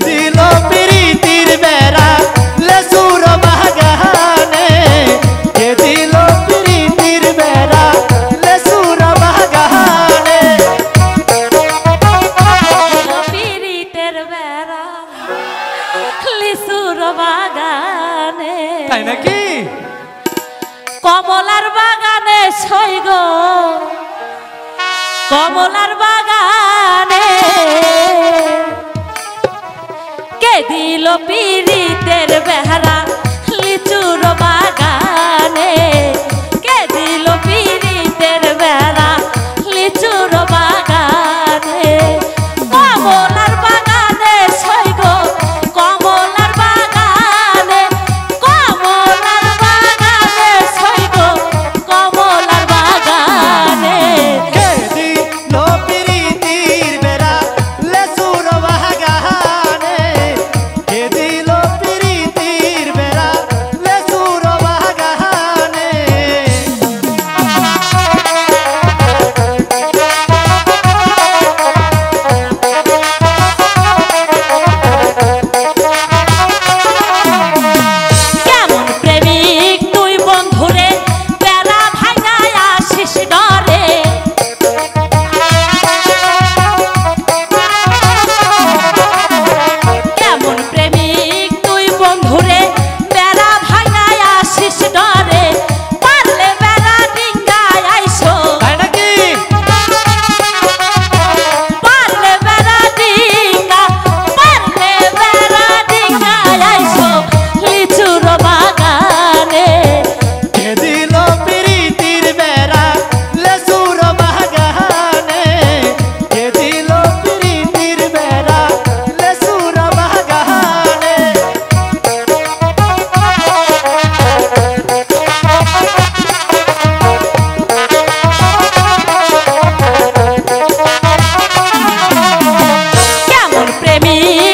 দিল প্রীতির বেড়া লেসুর বাগানে কে দিল প্রীতির বেড়া লেসুর বাগানে প্রীতের বেড়া লিসুর বাগানে তাই নাকি কমলার বাগানে সইগ কমলার বাগানে কে দিল প্রীতের বেড়া লিচুর বাগানে কে দিল প্রীতের বেড়া লিচুর বাগানে কমলার বাগানে সইগ কমলার বাগানে কমলার বাগানে সইগ কমলার বাগানে কে দিল প্রীতির বেড়া লেসুর বাগানে কে দিল প্রীতির বেড়া লেসুর বাগানে কেমন প্রেমিক তুই বন্ধুরে বেলা ভাঙায় আসিস ডরে কেমন প্রেমিক তুই বন্ধুরে বেলা ভাঙায় আসিস ডরে পারলে বেলা ডিঙ্গায় আইসো তাই নাকি পারলে বেলা ডিঙ্গা পারলে বেলা ডিঙ্গায় আইসো লিচুর বাগানে কে দিল প্রীতির বেড়া লেসুর বাগানে কে দিল প্রীতির বেড়া লেসুর বাগানে কেমন প্রেমিক